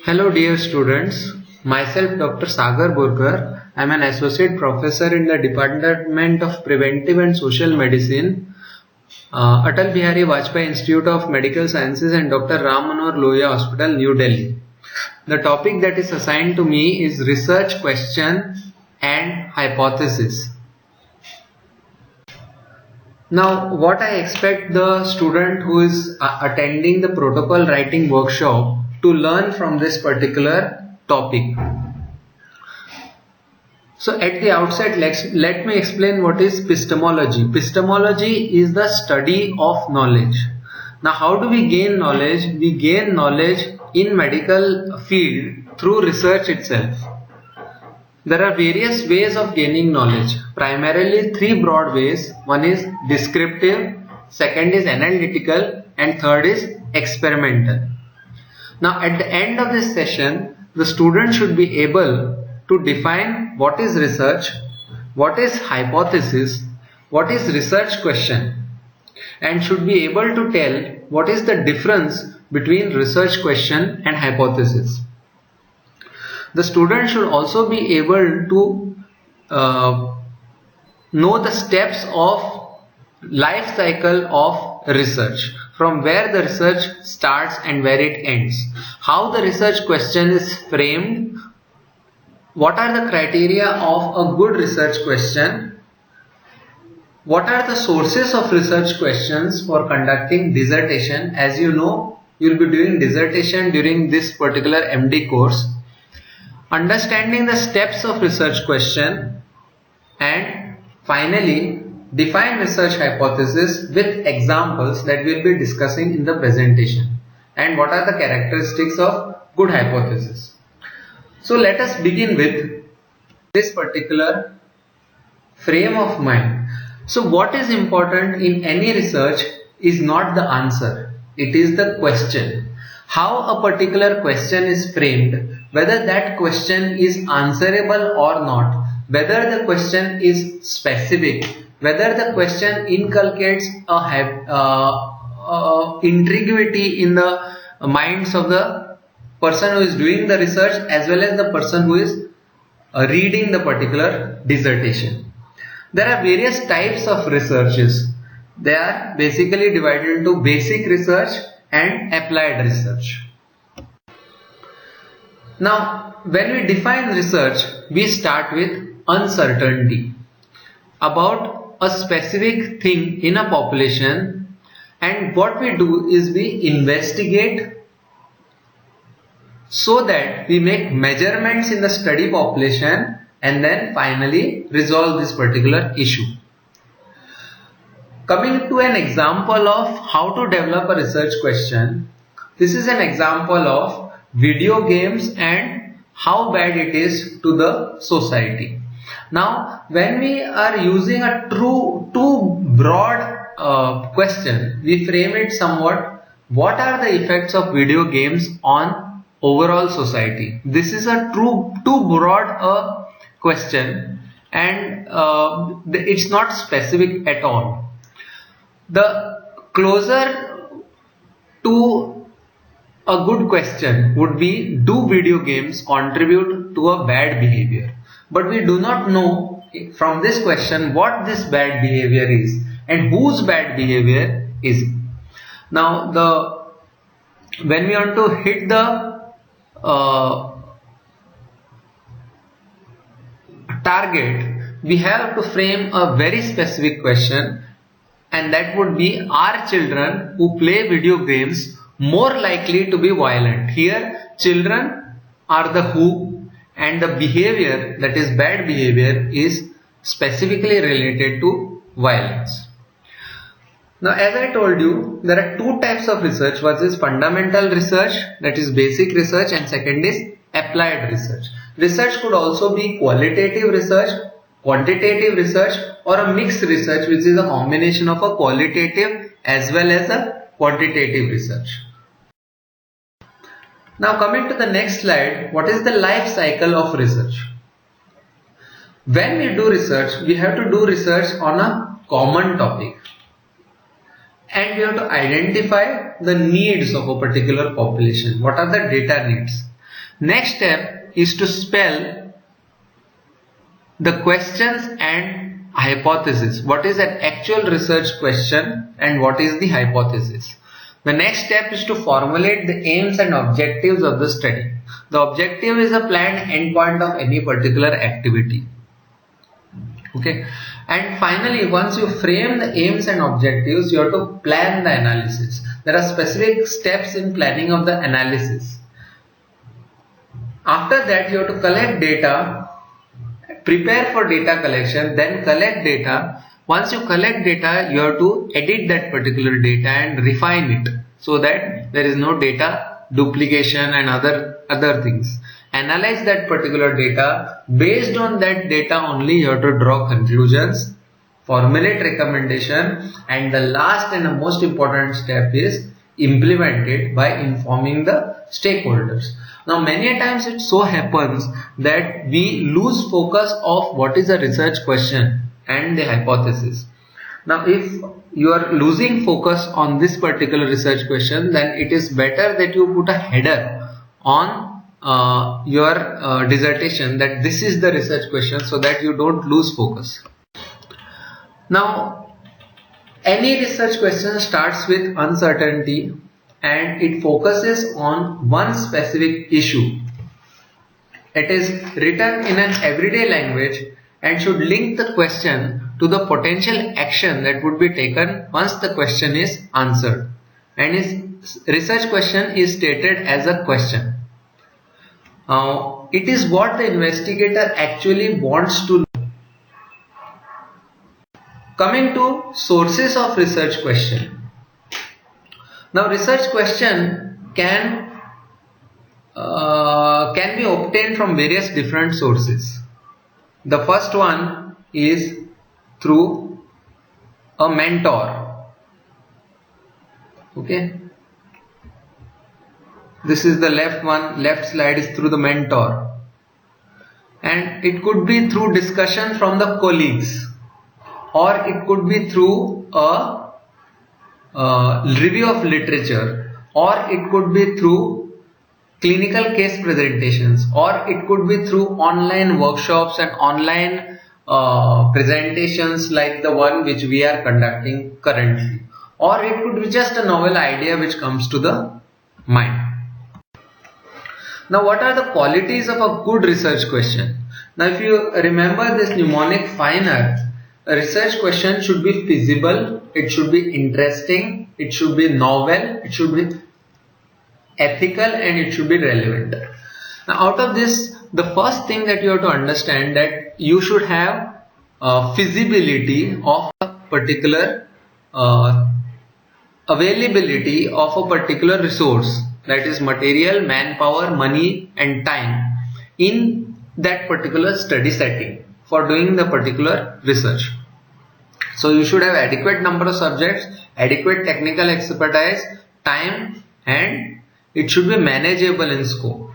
Hello dear students, myself Dr. Sagar Borker. I am an associate professor in the Department of Preventive and Social Medicine, Atal Bihari Vajpayee Institute of Medical Sciences and Dr. Ram Manohar Lohia Hospital, New Delhi. The topic that is assigned to me is research question and hypothesis. Now, what I expect the student who is attending the protocol writing workshop to learn from this particular topic. So at the outset, let me explain what is epistemology. Epistemology is the study of knowledge. Now, how do we gain knowledge? We gain knowledge in medical field through research itself. There are various ways of gaining knowledge, primarily three broad ways. One is descriptive, second is analytical, and third is experimental. Now at the end of this session, the student should be able to define what is research, what is hypothesis, what is research question, and should be able to tell what is the difference between research question and hypothesis. The student should also be able to know the steps of life cycle of research, from where the research starts and where it ends, how the research question is framed, what are the criteria of a good research question, what are the sources of research questions for conducting dissertation. As you know, you will be doing dissertation during this particular MD course. Understanding the steps of research question, and finally define research hypothesis with examples that we will be discussing in the presentation, and what are the characteristics of good hypothesis. So let us begin with this particular frame of mind. So what is important in any research is not the answer, it is the question. How a particular question is framed, whether that question is answerable or not, whether the question is specific, whether the question inculcates intriguity in the minds of the person who is doing the research as well as the person who is reading the particular dissertation. There are various types of researches. They are basically divided into basic research and applied research. Now, when we define research, we start with uncertainty about a specific thing in a population, and what we do is we investigate so that we make measurements in the study population and then finally resolve this particular issue. Coming to an example of how to develop a research question, this is an example of video games and how bad it is to the society. Now, when we are using a too broad question, we frame it somewhat. What are the effects of video games on overall society? This is a too broad question, and it's not specific at all. The closer to a good question would be, do video games contribute to a bad behavior? But we do not know from this question what this bad behavior is and whose bad behavior is it. Now, when we want to hit the target, we have to frame a very specific question, and that would be, are children who play video games more likely to be violent? Here, children are the who, and the behavior, that is bad behavior, is specifically related to violence. Now, as I told you, there are two types of research. One is fundamental research, that is basic research, and second is applied research. Research could also be qualitative research, quantitative research, or a mixed research, which is a combination of a qualitative as well as a quantitative research. Now, coming to the next slide, what is the life cycle of research? When we do research, we have to do research on a common topic, and we have to identify the needs of a particular population. What are the data needs? Next step is to spell the questions and hypothesis. What is an actual research question and what is the hypothesis? The next step is to formulate the aims and objectives of the study. The objective is a planned endpoint of any particular activity. Okay. And finally, once you frame the aims and objectives, you have to plan the analysis. There are specific steps in planning of the analysis. After that, you have to collect data, prepare for data collection, then collect data. Once you collect data, you have to edit that particular data and refine it so that there is no data duplication and other things. Analyze that particular data. Based on that data only, you have to draw conclusions, formulate recommendation, and the last and the most important step is implement it by informing the stakeholders. Now many times it so happens that we lose focus of what is a research question and the hypothesis. Now if you are losing focus on this particular research question, then it is better that you put a header on your dissertation that this is the research question, so that you don't lose focus. Now any research question starts with uncertainty and it focuses on one specific issue. It is written in an everyday language and should link the question to the potential action that would be taken once the question is answered, and its research question is stated as a question. It is what the investigator actually wants to know. Coming to sources of research question. Now research question can be obtained from various different sources. The first one is through a mentor. Okay. This is the left slide is through the mentor. And it could be through discussion from the colleagues, or it could be through a review of literature, or it could be through clinical case presentations, or it could be through online workshops and online presentations like the one which we are conducting currently, or it could be just a novel idea which comes to the mind. Now what are the qualities of a good research question? Now if you remember this mnemonic FINER, a research question should be feasible, it should be interesting, it should be novel, it should be ethical, and it should be relevant. Now out of this, the first thing that you have to understand that you should have feasibility of a particular availability of a particular resource, that is material, manpower, money and time in that particular study setting for doing the particular research. So you should have adequate number of subjects, adequate technical expertise, time, and it should be manageable in scope.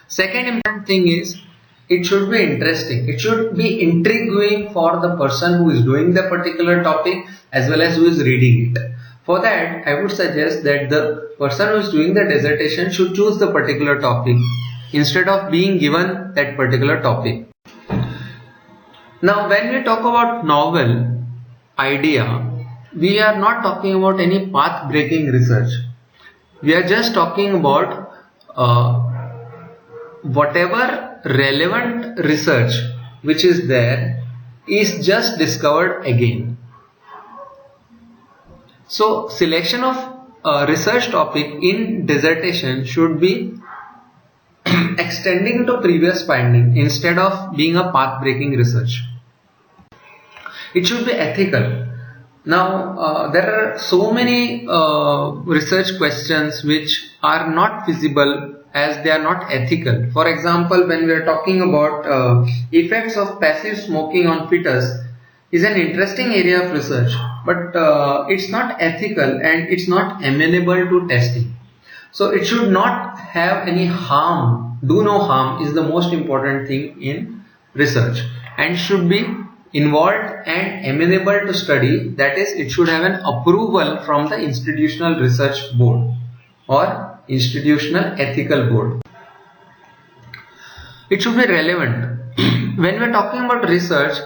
Second important thing is it should be interesting. It should be intriguing for the person who is doing the particular topic as well as who is reading it. For that, I would suggest that the person who is doing the dissertation should choose the particular topic instead of being given that particular topic. Now when we talk about novel idea, we are not talking about any path-breaking research. We are just talking about whatever relevant research which is there is just discovered again. So selection of a research topic in dissertation should be extending to previous finding instead of being a path-breaking research. It should be ethical. Now there are so many research questions which are not feasible as they are not ethical. For example, when we are talking about effects of passive smoking on fetus is an interesting area of research, but it's not ethical and it's not amenable to testing. So it should not have any harm. Do no harm is the most important thing in research and should be involved and amenable to study. That is, it should have an approval from the institutional research board or institutional ethical board. it should be relevant. When we are talking about research,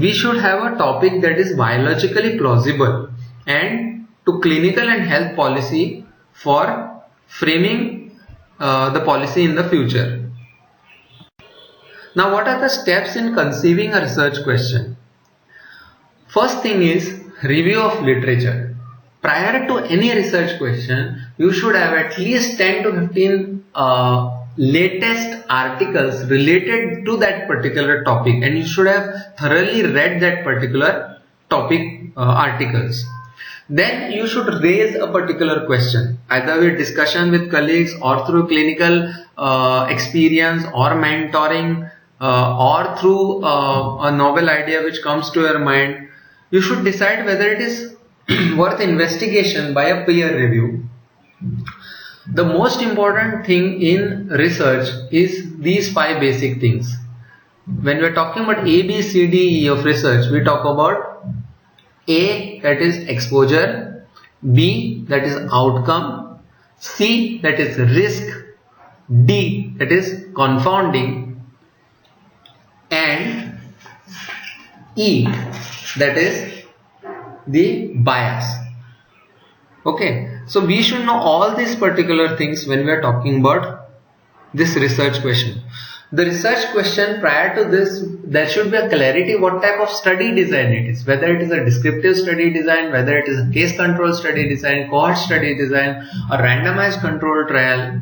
we should have a topic that is biologically plausible and to clinical and health policy for framing the policy in the future. Now, what are the steps in conceiving a research question? First thing is review of literature. Prior to any research question, you should have at least 10 to 15 latest articles related to that particular topic, and you should have thoroughly read that particular topic articles. Then you should raise a particular question, either with discussion with colleagues or through clinical experience or mentoring or through a novel idea which comes to your mind. You should decide whether it is worth investigation by a peer review. The most important thing in research is these 5 basic things. When we are talking about A, B, C, D, E of research, we talk about A, that is exposure, B, that is outcome, C, that is risk, D, that is confounding, and E, that is the bias. Okay, so we should know all these particular things when we are talking about this research question. The research question, prior to this, there should be a clarity what type of study design it is, whether it is a descriptive study design, whether it is a case control study design, cohort study design, a randomized control trial,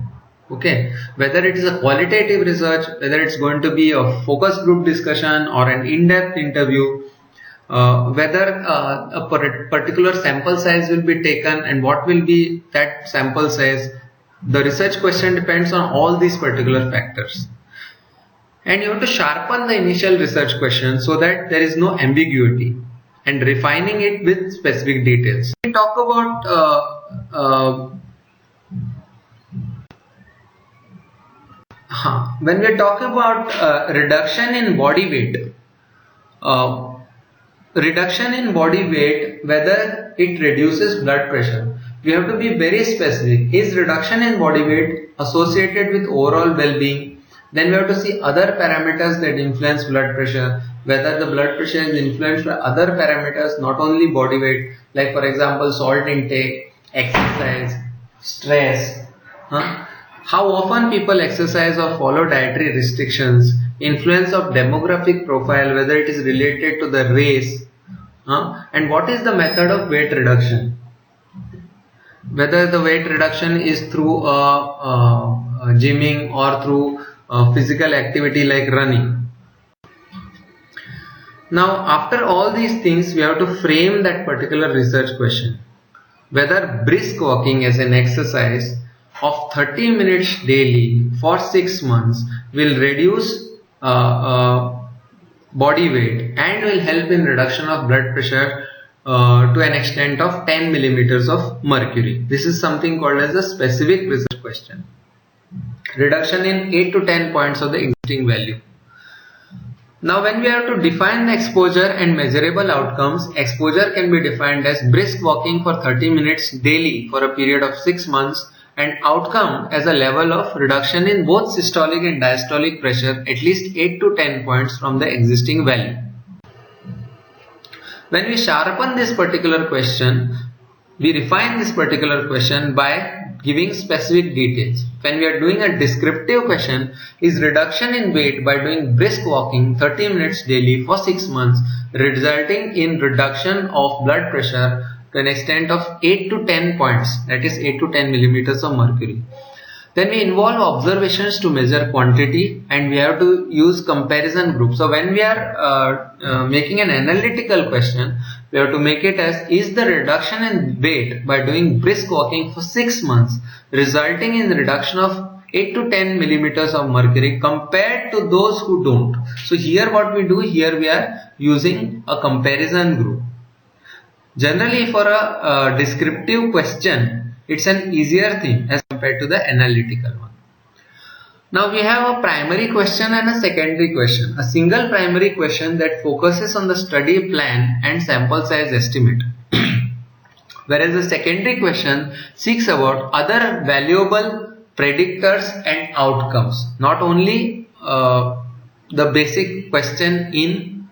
okay, whether it is a qualitative research, whether it's going to be a focus group discussion or an in-depth interview, whether a particular sample size will be taken and what will be that sample size. The research question depends on all these particular factors. And you have to sharpen the initial research question so that there is no ambiguity and refining it with specific details. We talk about when we talk about reduction in body weight, whether it reduces blood pressure, we have to be very specific. Is reduction in body weight associated with overall well-being? Then we have to see other parameters that influence blood pressure, whether the blood pressure is influenced by other parameters, not only body weight, like for example salt intake, exercise, stress, how often people exercise or follow dietary restrictions, influence of demographic profile, whether it is related to the race, and what is the method of weight reduction, whether the weight reduction is through gymming or through physical activity like running. Now, after all these things, we have to frame that particular research question, whether brisk walking as an exercise of 30 minutes daily for 6 months will reduce body weight and will help in reduction of blood pressure to an extent of 10 millimeters of mercury. This is something called as a specific research question. Reduction in 8 to 10 points of the existing value. Now, when we have to define the exposure and measurable outcomes, exposure can be defined as brisk walking for 30 minutes daily for a period of 6 months, and outcome as a level of reduction in both systolic and diastolic pressure at least 8 to 10 points from the existing value. When we sharpen this particular question, we refine this particular question by giving specific details. When we are doing a descriptive question, is reduction in weight by doing brisk walking 30 minutes daily for 6 months resulting in reduction of blood pressure to an extent of 8 to 10 points, that is 8 to 10 millimeters of mercury. Then we involve observations to measure quantity, and we have to use comparison groups. So when we are making an analytical question, we have to make it as, is the reduction in weight by doing brisk walking for 6 months resulting in the reduction of 8 to 10 millimeters of mercury compared to those who don't. So here what we do, here we are using a comparison group. Generally for a descriptive question, it's an easier thing as compared to the analytical one. Now we have a primary question and a secondary question. A single primary question that focuses on the study plan and sample size estimate. Whereas the secondary question seeks about other valuable predictors and outcomes, not only the basic question in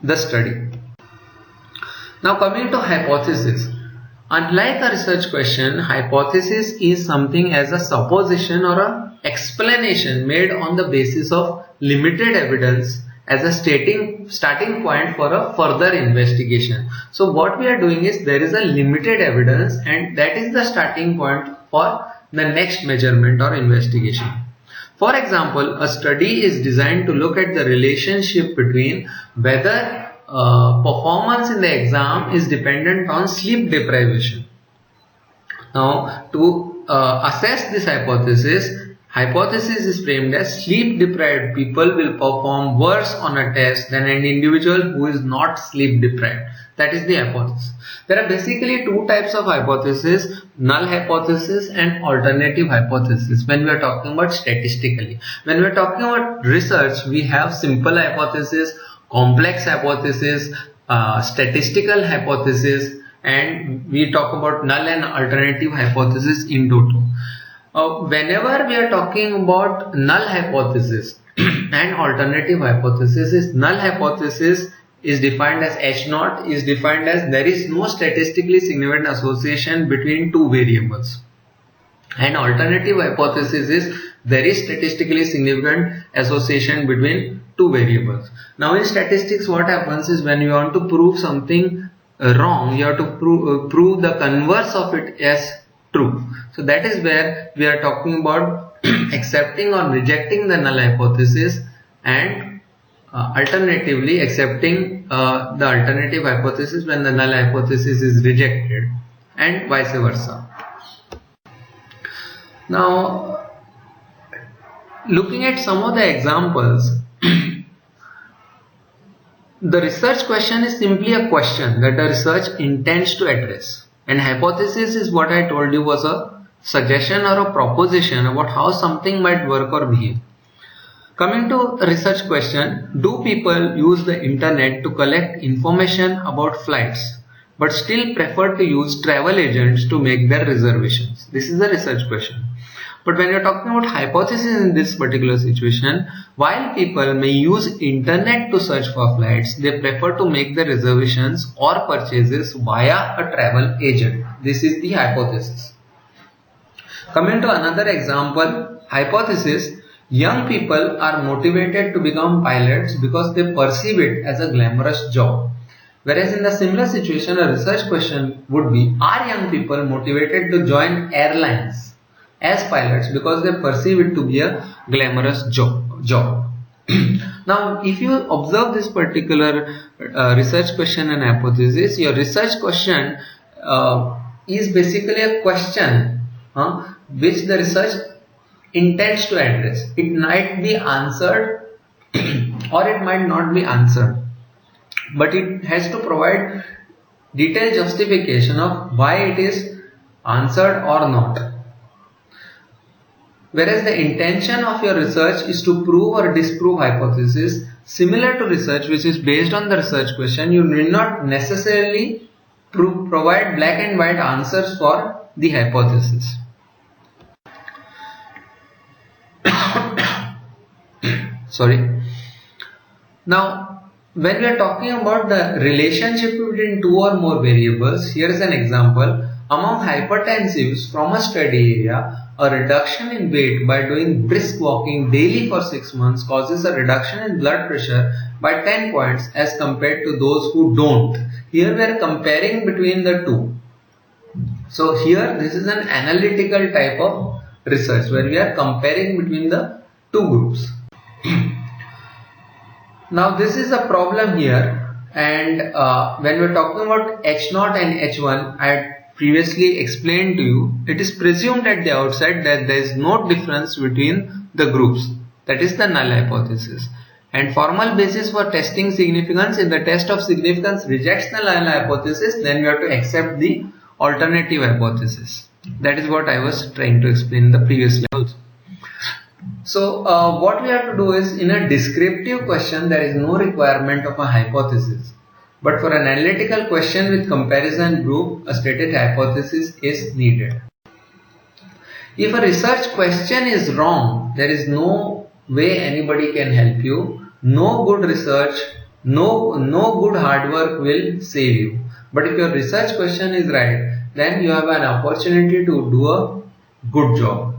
the study. Now coming to hypothesis. Unlike a research question, hypothesis is something as a supposition or a explanation made on the basis of limited evidence as a starting point for a further investigation. So what we are doing is, there is a limited evidence and that is the starting point for the next measurement or investigation. For example, a study is designed to look at the relationship between whether performance in the exam is dependent on sleep deprivation. Now, to assess this hypothesis is framed as sleep deprived people will perform worse on a test than an individual who is not sleep deprived. That is the hypothesis. There are basically two types of hypothesis: null hypothesis and alternative hypothesis when we are talking about statistically. When we are talking about research, we have simple hypothesis, complex hypothesis, statistical hypothesis, and we talk about null and alternative hypothesis in total. Whenever we are talking about null hypothesis and alternative hypothesis, null hypothesis is defined as H0 is defined as there is no statistically significant association between two variables, and alternative hypothesis is there is statistically significant association between two variables. Now in statistics, what happens is, when you want to prove something wrong, you have to prove the converse of it as true. So that is where we are talking about accepting or rejecting the null hypothesis, and alternatively accepting the alternative hypothesis when the null hypothesis is rejected, and vice versa. Now, looking at some of the examples, the research question is simply a question that the research intends to address, and hypothesis is what I told you was a suggestion or a proposition about how something might work or behave. Coming to the research question, do people use the internet to collect information about flights but still prefer to use travel agents to make their reservations? This is the research question. But when you are talking about hypothesis in this particular situation, while people may use internet to search for flights, they prefer to make their reservations or purchases via a travel agent. This is the hypothesis. Coming to another example, hypothesis: young people are motivated to become pilots because they perceive it as a glamorous job. Whereas in the similar situation, a research question would be: are young people motivated to join airlines as pilots because they perceive it to be a glamorous job? Now, if you observe this particular research question and hypothesis, your research question is basically a question which the research intends to address. It might be answered or it might not be answered, but it has to provide detailed justification of why it is answered or not. Whereas the intention of your research is to prove or disprove hypothesis. Similar to research which is based on the research question, you need not necessarily provide black and white answers for the hypothesis. Sorry. Now, when we are talking about the relationship between two or more variables, here is an example. Among hypertensives from a study area, a reduction in weight by doing brisk walking daily for 6 months causes a reduction in blood pressure by 10 points as compared to those who don't. Here we are comparing between the two. So here this is an analytical type of research where we are comparing between the two groups. Now this is a problem here, and when we are talking about H0 and H1, I had previously explained to you, it is presumed at the outset that there is no difference between the groups. That is the null hypothesis. And formal basis for testing significance, if the test of significance rejects the null hypothesis, then we have to accept the alternative hypothesis. That is what I was trying to explain in the previous levels. So what we have to do is, in a descriptive question there is no requirement of a hypothesis. But for an analytical question with comparison group, a stated hypothesis is needed. If a research question is wrong, there is no way anybody can help you. No good research, no good hard work will save you. But if your research question is right, then you have an opportunity to do a good job.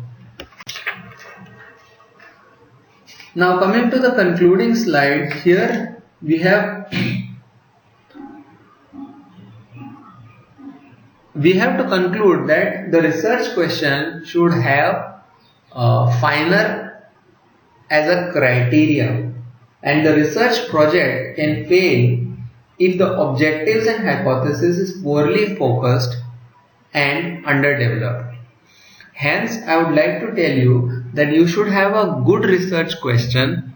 Now coming to the concluding slide, here we have to conclude that the research question should have finer as a criteria, and the research project can fail if the objectives and hypothesis is poorly focused and underdeveloped. Hence, I would like to tell you that you should have a good research question,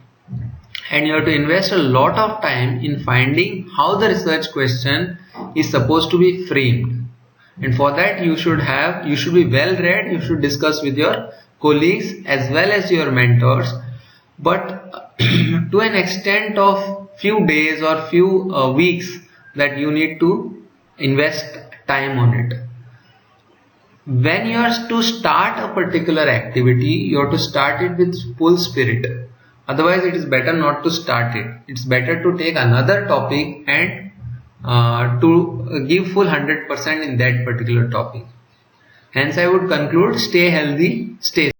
and you have to invest a lot of time in finding how the research question is supposed to be framed. And for that you should be well read, you should discuss with your colleagues as well as your mentors, but to an extent of few days or few weeks that you need to invest time on it. When you are to start a particular activity, you have to start it with full spirit. Otherwise, it is better not to start it. It's better to take another topic and to give full 100% in that particular topic. Hence, I would conclude, stay healthy, stay